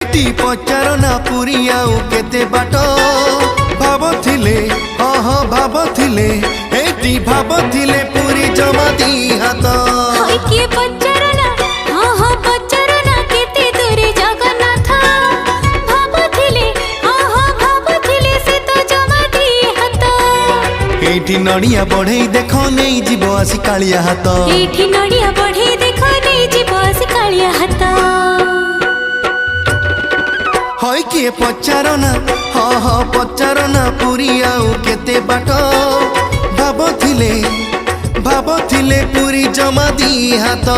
Eighty पचारना Puri आउ केते बाट भाबथिले भाबथिले एटी भाबथिले पुरी जमा दी हाथ किए पचारना हाँ पचारना केते दूरे जगन्नाथ भाबथिले भाबथिले से तो जमा दी हाथ एटी नड़िया बढ़ई देख नहीं जीव आसी कालिया हाथ एठी नड़िया बढ़ई देख नहीं जीव आसी कालिया हाथ हई किए पचारना पचारना पुरी आउ केते बाट भाबथिले पुरी जमा दी हाथ।